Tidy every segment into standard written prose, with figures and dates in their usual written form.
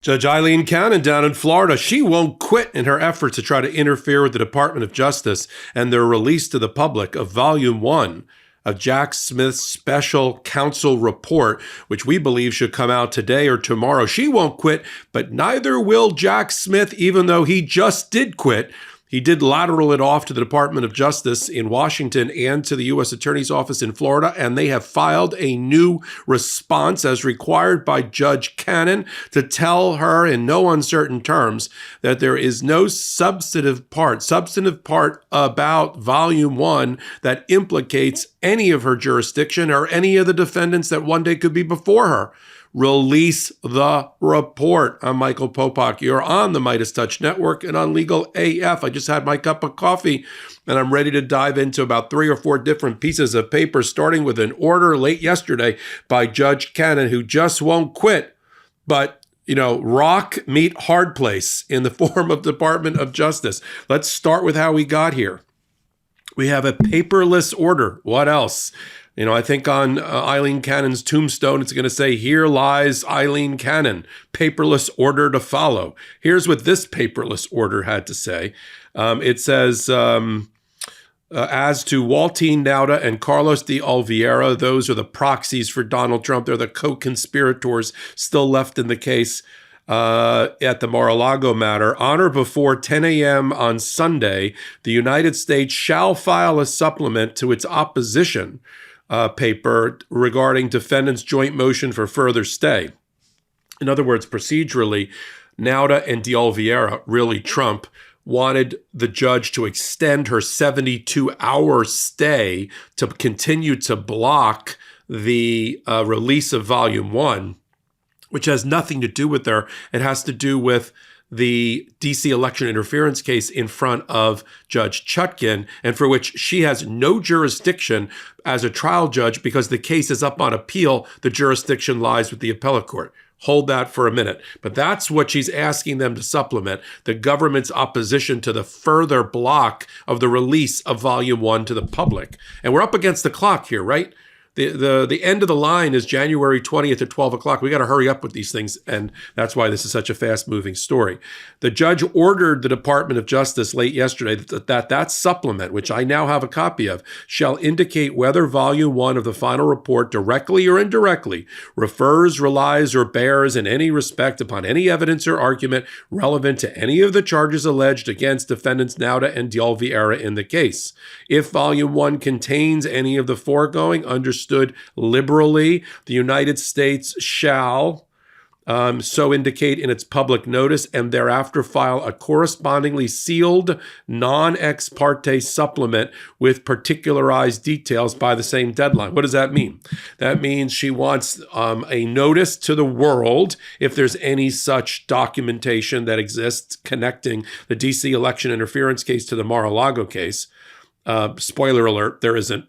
Judge Eileen Cannon down in Florida, she won't quit in her efforts to try to interfere with the Department of Justice and their release to the public of Volume 1 of Jack Smith's special counsel report, which we believe should come out today or tomorrow. She won't quit, but neither will Jack Smith, even though he just did quit. He did lateral it off to the Department of Justice in Washington and to the U.S. Attorney's Office in Florida, and they have filed a new response as required by Judge Cannon to tell her in no uncertain terms that there is no substantive part about Volume 1 that implicates any of her jurisdiction or any of the defendants that one day could be before her. Release the report. I'm Michael Popok. You're on the MeidasTouch Network and on Legal AF. I just had my cup of coffee and I'm ready to dive into about 3 or 4 different pieces of paper, starting with an order late yesterday by Judge Cannon, who just won't quit, but rock meet hard place in the form of Department of Justice. Let's start with how we got here. We have a paperless order. What else? I think on Eileen Cannon's tombstone, it's going to say, "Here lies Eileen Cannon, paperless order to follow." Here's what this paperless order had to say. It says, as to Waltine Nauta and Carlos de Oliveira, those are the proxies for Donald Trump. They're the co-conspirators still left in the case at the Lago matter. On or before 10 a.m. on Sunday, the United States shall file a supplement to its opposition paper regarding defendant's joint motion for further stay. In other words, procedurally, Nauta and de Oliveira, really Trump, wanted the judge to extend her 72-hour stay to continue to block the release of Volume 1, which has nothing to do with her. It has to do with the D.C. election interference case in front of Judge Chutkan, and for which she has no jurisdiction as a trial judge because the case is up on appeal. The jurisdiction lies with the appellate court. Hold that for a minute. But that's what she's asking them to supplement, the government's opposition to the further block of the release of Volume 1 to the public. And we're up against the clock here, right? The end of the line is January 20th at 12 o'clock. We got to hurry up with these things, and that's why this is such a fast-moving story. The judge ordered the Department of Justice late yesterday that supplement, which I now have a copy of, shall indicate whether Volume 1 of the final report directly or indirectly refers, relies, or bears in any respect upon any evidence or argument relevant to any of the charges alleged against defendants Nauta and de Oliveira in the case. If Volume 1 contains any of the foregoing, understood liberally, the United States shall so indicate in its public notice and thereafter file a correspondingly sealed non-ex parte supplement with particularized details by the same deadline. What does that mean? That means she wants a notice to the world if there's any such documentation that exists connecting the D.C. election interference case to the Mar-a-Lago case. Spoiler alert, there isn't.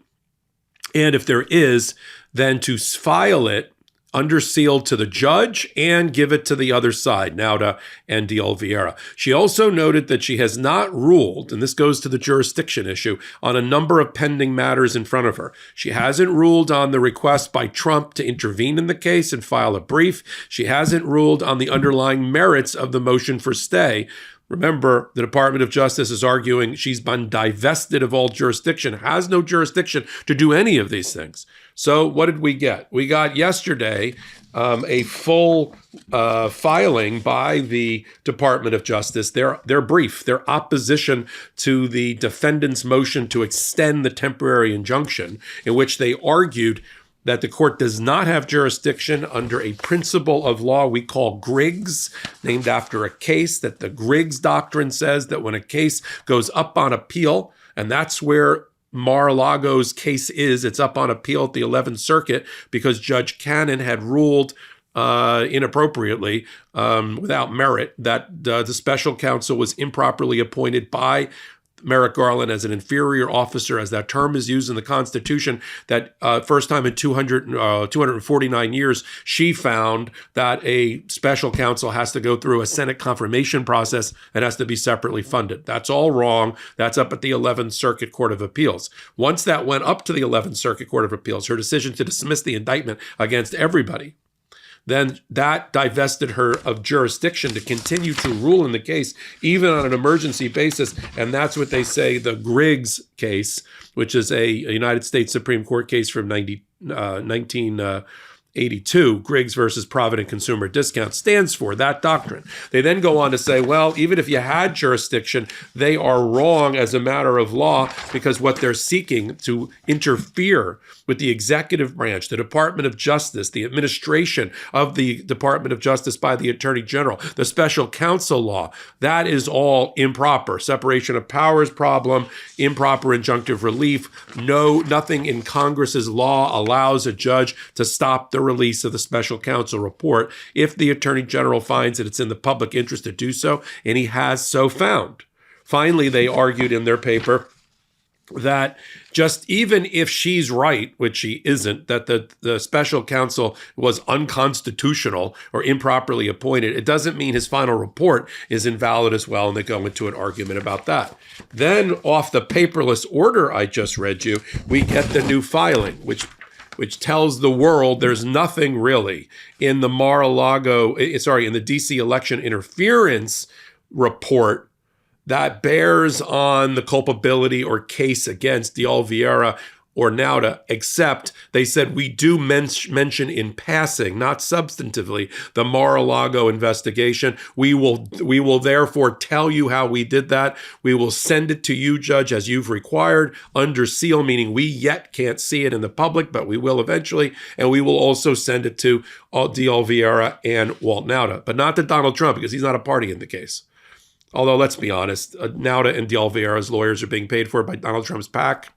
And if there is, then to file it under seal to the judge and give it to the other side, Nauta and de Oliveira. She also noted that she has not ruled, and this goes to the jurisdiction issue, on a number of pending matters in front of her. She hasn't ruled on the request by Trump to intervene in the case and file a brief. She hasn't ruled on the underlying merits of the motion for stay. Remember, the Department of Justice is arguing she's been divested of all jurisdiction, has no jurisdiction to do any of these things. So what did we get? We got yesterday a full filing by the Department of Justice, their brief, their opposition to the defendant's motion to extend the temporary injunction, in which they argued that the court does not have jurisdiction under a principle of law we call Griggs, named after a case, that the Griggs doctrine says that when a case goes up on appeal, and that's where Mar-a-Lago's case is, it's up on appeal at the 11th Circuit because Judge Cannon had ruled inappropriately, without merit, that the special counsel was improperly appointed by Merrick Garland as an inferior officer, as that term is used in the Constitution, that first time in 249 years, she found that a special counsel has to go through a Senate confirmation process and has to be separately funded. That's all wrong. That's up at the 11th Circuit Court of Appeals. Once that went up to the 11th Circuit Court of Appeals, her decision to dismiss the indictment against everybody, then that divested her of jurisdiction to continue to rule in the case, even on an emergency basis. And that's what they say the Griggs case, which is a United States Supreme Court case from 1982, Griggs versus Provident Consumer Discount, stands for, that doctrine. They then go on to say, well, even if you had jurisdiction, they are wrong as a matter of law because what they're seeking to interfere with the executive branch, the Department of Justice, the administration of the Department of Justice by the Attorney General, the special counsel law, that is all improper. Separation of powers problem, improper injunctive relief. Nothing in Congress's law allows a judge to stop the release of the special counsel report if the Attorney General finds that it's in the public interest to do so, and he has so found. Finally, they argued in their paper that just even if she's right, which she isn't, that the special counsel was unconstitutional or improperly appointed, it doesn't mean his final report is invalid as well, and they go into an argument about that. Then off the paperless order I just read you, we get the new filing, which tells the world there's nothing really in the in the DC election interference report that bears on the culpability or case against de Oliveira or Nauta, except they said we do mention in passing, not substantively, the Mar-a-Lago investigation. We will therefore tell you how we did that. We will send it to you, Judge, as you've required, under seal, meaning we yet can't see it in the public, but we will eventually. And we will also send it to de Oliveira and Walt Nauta, but not to Donald Trump because he's not a party in the case. Although, let's be honest, Nauta and de Oliveira's lawyers are being paid for by Donald Trump's PAC.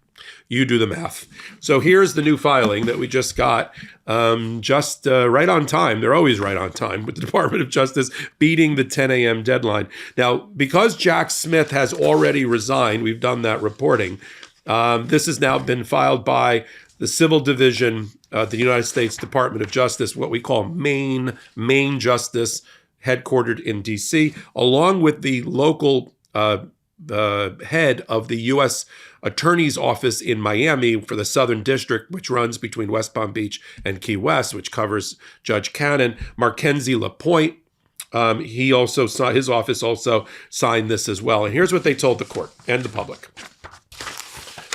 You do the math. So here's the new filing that we just got, right on time. They're always right on time with the Department of Justice beating the 10 a.m. deadline. Now, because Jack Smith has already resigned, we've done that reporting. This has now been filed by the Civil Division, the United States Department of Justice, what we call Main Justice, headquartered in D.C., along with the local head of the U.S. Attorney's Office in Miami for the Southern District, which runs between West Palm Beach and Key West, which covers Judge Cannon, Markenzie Lapointe. His office also signed this as well. And here's what they told the court and the public.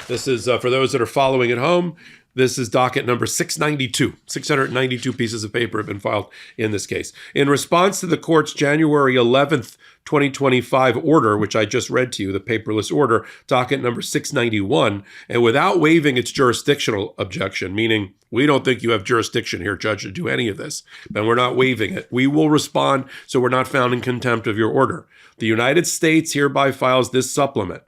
This is, for those that are following at home, this is docket number 692. 692 pieces of paper have been filed in this case. In response to the court's January 11th, 2025 order, which I just read to you, the paperless order, docket number 691, and without waiving its jurisdictional objection, meaning we don't think you have jurisdiction here, Judge, to do any of this, and we're not waiving it. We will respond, so we're not found in contempt of your order. The United States hereby files this supplement.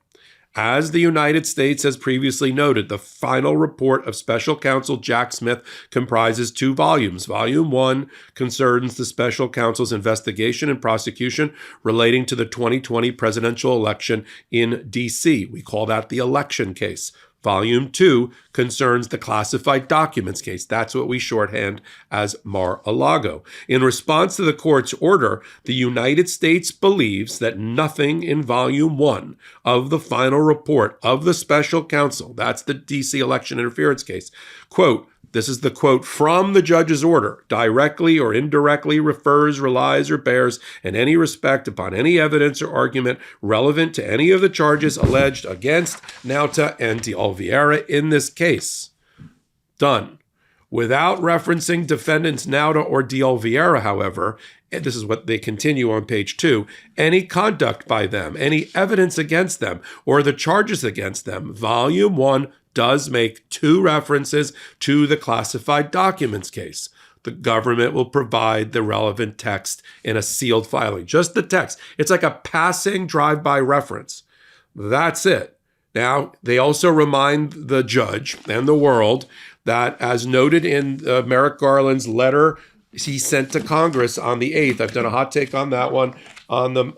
As the United States has previously noted, the final report of Special Counsel Jack Smith comprises 2 volumes. Volume 1 concerns the Special Counsel's investigation and prosecution relating to the 2020 presidential election in D.C. We call that the election case. Volume 2 concerns the classified documents case. That's what we shorthand as Mar-a-Lago. In response to the court's order, the United States believes that nothing in Volume 1 of the final report of the special counsel, that's the D.C. election interference case, quote, this is the quote from the judge's order, directly or indirectly refers, relies, or bears in any respect upon any evidence or argument relevant to any of the charges alleged against Nauta and de Oliveira in this case. Done. Without referencing defendants Nauta or de Oliveira, however, and this is what they continue on page 2, any conduct by them, any evidence against them, or the charges against them, Volume 1 does make 2 references to the classified documents case. The government will provide the relevant text in a sealed filing. Just the text. It's like a passing drive-by reference. That's it. Now, they also remind the judge and the world that, as noted in Merrick Garland's letter he sent to Congress on the 8th, I've done a hot take on that one, on the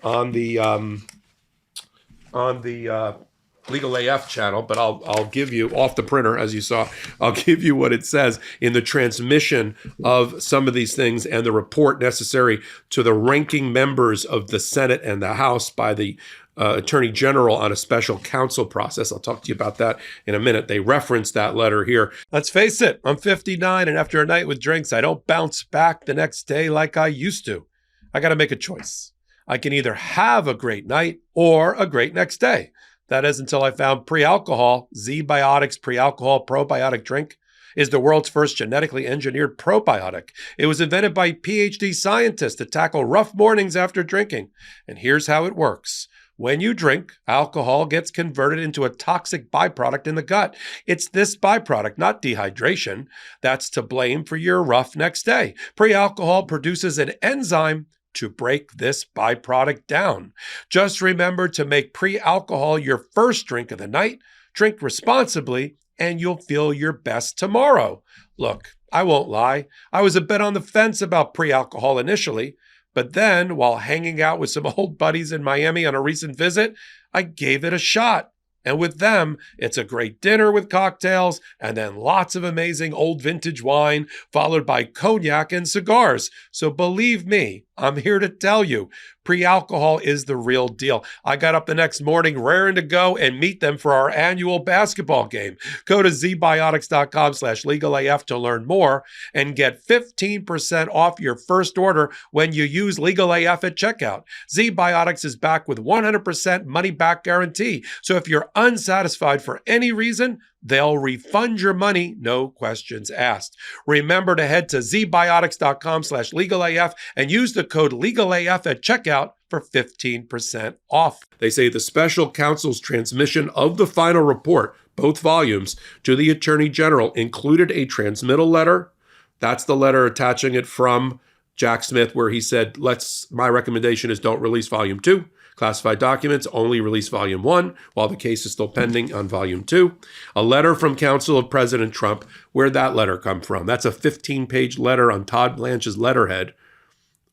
Legal AF channel, but I'll give you, off the printer, as you saw, I'll give you what it says in the transmission of some of these things and the report necessary to the ranking members of the Senate and the House by the Attorney General on a special counsel process. I'll talk to you about that in a minute. They reference that letter here. Let's face it, I'm 59, and after a night with drinks, I don't bounce back the next day like I used to. I got to make a choice. I can either have a great night or a great next day. That is until I found pre-alcohol. Z-Biotics pre-alcohol probiotic drink is the world's first genetically engineered probiotic. It was invented by PhD scientists to tackle rough mornings after drinking. And here's how it works. When you drink, alcohol gets converted into a toxic byproduct in the gut. It's this byproduct, not dehydration, that's to blame for your rough next day. Pre-alcohol produces an enzyme to break this byproduct down. Just remember to make pre-alcohol your first drink of the night. Drink responsibly, and you'll feel your best tomorrow. Look, I won't lie. I was a bit on the fence about pre-alcohol initially, but then, while hanging out with some old buddies in Miami on a recent visit, I gave it a shot. And with them, it's a great dinner with cocktails and then lots of amazing old vintage wine, followed by cognac and cigars. So believe me, I'm here to tell you, pre-alcohol is the real deal. I got up the next morning raring to go and meet them for our annual basketball game. Go to zbiotics.com/legalaf to learn more and get 15% off your first order when you use LegalAF at checkout. ZBiotics is back with 100% money-back guarantee. So if you're unsatisfied for any reason, they'll refund your money, no questions asked. Remember to head to zbiotics.com/legalaf and use the code LegalAF at checkout for 15% off. They say the special counsel's transmission of the final report, both volumes, to the Attorney General included a transmittal letter. That's the letter attaching it from Jack Smith where he said, my recommendation is don't release volume 2. Classified documents, only release volume 1 while the case is still pending on volume 2. A letter from counsel of President Trump. Where'd that letter come from? That's a 15-page letter on Todd Blanche's letterhead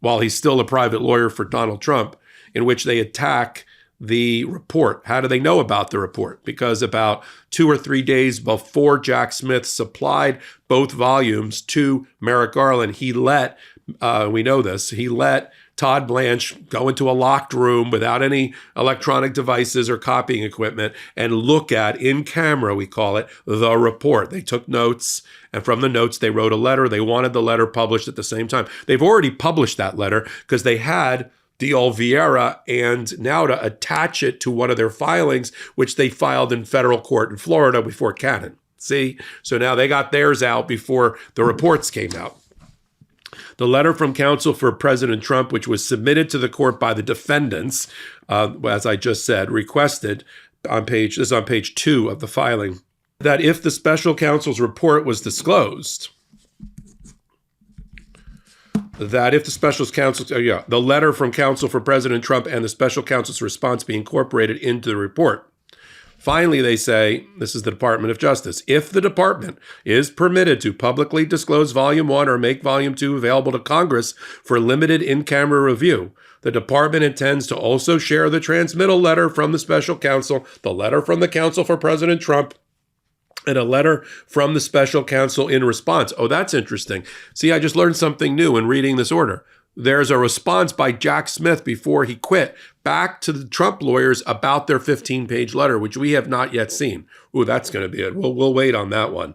while he's still a private lawyer for Donald Trump, in which they attack the report. How do they know about the report? Because about 2 or 3 days before Jack Smith supplied both volumes to Merrick Garland, he let Todd Blanche go into a locked room without any electronic devices or copying equipment and look at, in camera, we call it, the report. They took notes, and from the notes, they wrote a letter. They wanted the letter published at the same time. They've already published that letter because they had De Oliveira and Nauta attach it to one of their filings, which they filed in federal court in Florida before Cannon. See? So now they got theirs out before the reports came out. The letter from counsel for President Trump, which was submitted to the court by the defendants, as I just said, requested on page 2 of the filing, that if the special counsel's report was disclosed, the letter from counsel for President Trump and the special counsel's response be incorporated into the report. Finally, they say, this is the Department of Justice, if the department is permitted to publicly disclose Volume 1 or make Volume 2 available to Congress for limited in-camera review, the department intends to also share the transmittal letter from the special counsel, the letter from the counsel for President Trump, and a letter from the special counsel in response. Oh, that's interesting. See, I just learned something new in reading this order. There's a response by Jack Smith before he quit back to the Trump lawyers about their 15-page letter, which we have not yet seen. Ooh, that's going to be it. We'll wait on that one.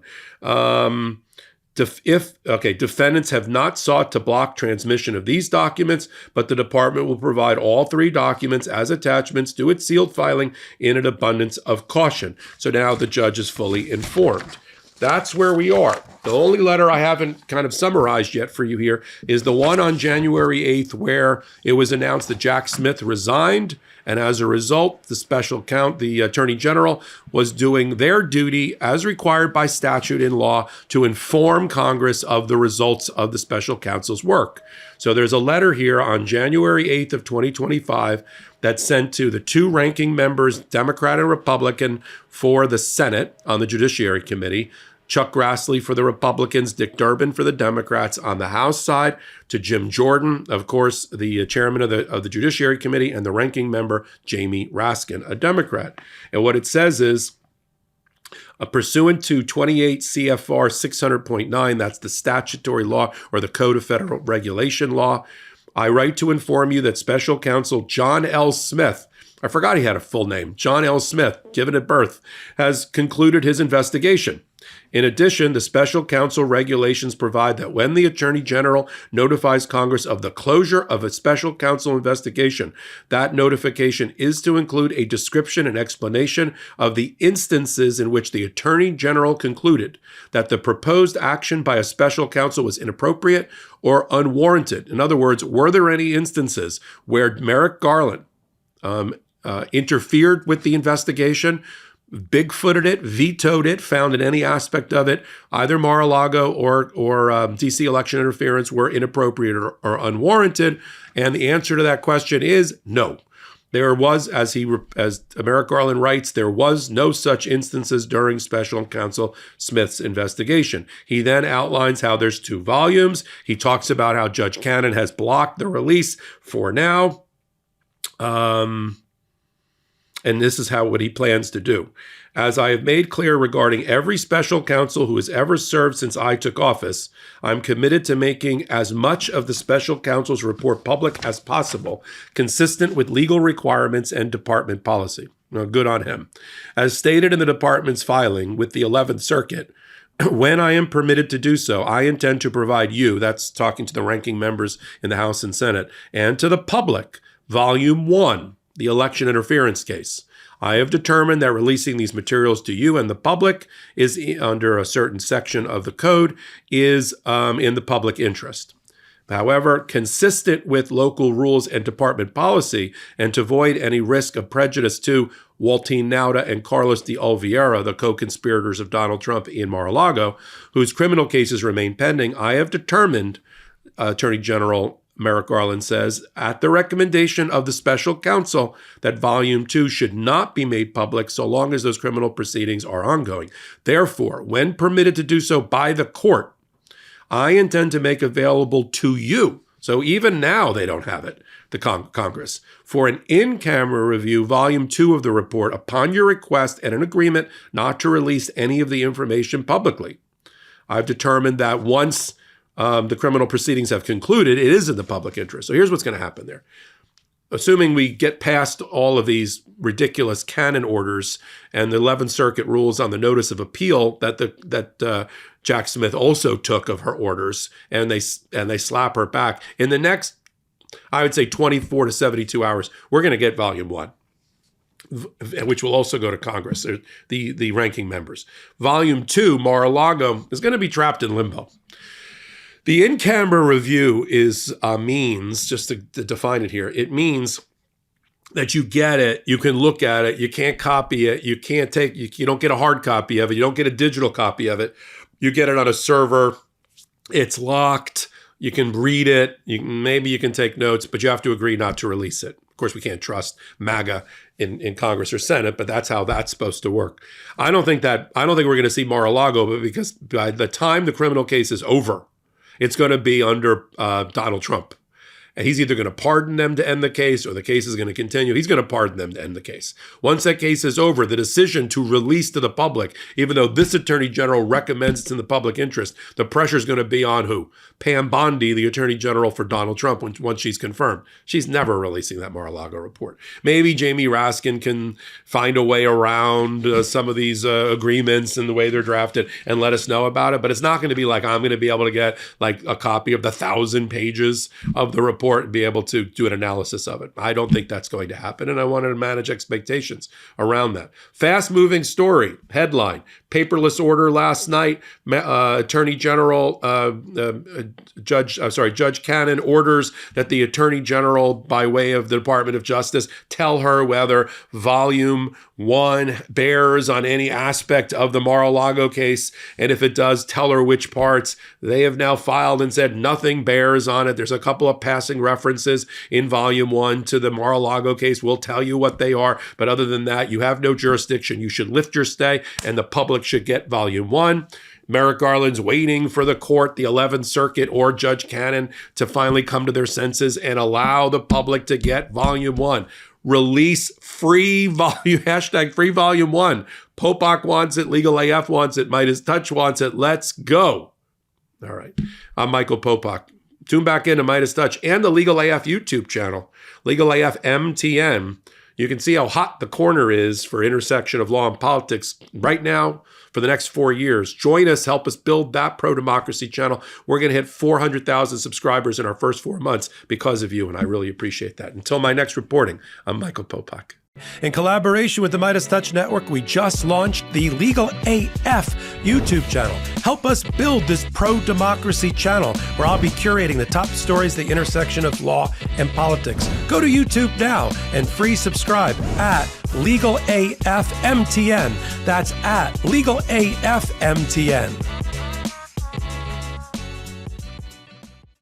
Defendants have not sought to block transmission of these documents, but the department will provide all 3 documents as attachments to its sealed filing in an abundance of caution. So now the judge is fully informed. That's where we are. The only letter I haven't kind of summarized yet for you here is the one on January 8th where it was announced that Jack Smith resigned, and as a result, the Attorney General was doing their duty as required by statute in law to inform Congress of the results of the special counsel's work. So there's a letter here on January 8th of 2025 that's sent to the 2 ranking members, Democrat and Republican, for the Senate on the Judiciary Committee, Chuck Grassley for the Republicans, Dick Durbin for the Democrats. On the House side, to Jim Jordan, of course, the chairman of the Judiciary Committee, and the ranking member, Jamie Raskin, a Democrat. And what it says is, pursuant to 28 CFR 600.9, that's the statutory law or the Code of Federal Regulation law, I write to inform you that Special Counsel John L. Smith I forgot he had a full name, John L. Smith, given at birth, has concluded his investigation. In addition, the special counsel regulations provide that when the Attorney General notifies Congress of the closure of a special counsel investigation, that notification is to include a description and explanation of the instances in which the Attorney General concluded that the proposed action by a special counsel was inappropriate or unwarranted. In other words, were there any instances where Merrick Garland interfered with the investigation, bigfooted it, vetoed it, found in any aspect of it, either Mar-a-Lago or D.C. election interference were inappropriate or unwarranted? And the answer to that question is no. There was, as Merrick Garland writes, there was no such instances during Special Counsel Smith's investigation. He then outlines how there's 2 volumes. He talks about how Judge Cannon has blocked the release for now. And this is what he plans to do. As I have made clear regarding every special counsel who has ever served since I took office, I'm committed to making as much of the special counsel's report public as possible, consistent with legal requirements and department policy. Now, good on him. As stated in the department's filing with the 11th Circuit, when I am permitted to do so, I intend to provide you, that's talking to the ranking members in the House and Senate, and to the public, Volume 1, the election interference case. I have determined that releasing these materials to you and the public is under a certain section of the code is in the public interest. However, consistent with local rules and department policy, and to avoid any risk of prejudice to Waltine Nauta and Carlos de Oliveira, the co-conspirators of Donald Trump in Mar-a-Lago, whose criminal cases remain pending, I have determined, Attorney General Merrick Garland says, at the recommendation of the special counsel, that Volume 2 should not be made public so long as those criminal proceedings are ongoing. Therefore, when permitted to do so by the court, I intend to make available to you, so even now they don't have it, the Congress, for an in-camera review, Volume 2 of the report upon your request and an agreement not to release any of the information publicly. I've determined that once the criminal proceedings have concluded, it is in the public interest. So here's what's going to happen there. Assuming we get past all of these ridiculous canon orders and the 11th Circuit rules on the notice of appeal that Jack Smith also took of her orders, and they slap her back, in the next, I would say 24 to 72 hours, we're going to get Volume 1. Which will also go to Congress, the ranking members. Volume 2, Mar-a-Lago, is going to be trapped in limbo. The in-camera review is a means, just to define it here, it means that you get it, you can look at it, you can't copy it, you don't get a hard copy of it, you don't get a digital copy of it, you get it on a server, it's locked, you can read it, maybe you can take notes, but you have to agree not to release it. Of course, we can't trust MAGA in Congress or Senate, but that's how that's supposed to work. I don't think we're going to see Mar-a-Lago, but because by the time the criminal case is over, it's going to be under Donald Trump. And he's either going to pardon them to end the case or the case is going to continue. He's going to pardon them to end the case. Once that case is over, the decision to release to the public, even though this Attorney General recommends it's in the public interest, the pressure is going to be on who? Pam Bondi, the Attorney General for Donald Trump, once she's confirmed. She's never releasing that Mar-a-Lago report. Maybe Jamie Raskin can find a way around some of these agreements and the way they're drafted and let us know about it. But it's not going to be like I'm going to be able to get like a copy of the 1,000 pages of the report and be able to do an analysis of it. I don't think that's going to happen, and I wanted to manage expectations around that. Fast-moving story, headline, paperless order last night. Attorney General, Judge Cannon orders that the Attorney General, by way of the Department of Justice, tell her whether Volume 1 bears on any aspect of the Mar-a-Lago case, and if it does, tell her which parts. They have now filed and said nothing bears on it. There's a couple of passing references in Volume 1 to the Mar-a-Lago case. We'll tell you what they are, but other than that, you have no jurisdiction. You should lift your stay, and the public should get Volume 1. Merrick Garland's waiting for the court, the 11th Circuit or Judge Cannon, to finally come to their senses and allow the public to get Volume 1. Release free volume, hashtag free Volume 1. Popok wants it, Legal AF wants it, MeidasTouch wants it. Let's go. All right. I'm Michael Popok. Tune back into MeidasTouch and the Legal AF YouTube channel, Legal AF MTN. You can see how hot the corner is for intersection of law and politics right now for the next 4 years. Join us, help us build that pro-democracy channel. We're going to hit 400,000 subscribers in our first 4 months because of you, and I really appreciate that. Until my next reporting, I'm Michael Popok. In collaboration with the MeidasTouch Network, we just launched the Legal AF YouTube channel. Help us build this pro-democracy channel where I'll be curating the top stories, the intersection of law and politics. Go to YouTube now and free subscribe at Legal AF MTN. That's at Legal AF MTN.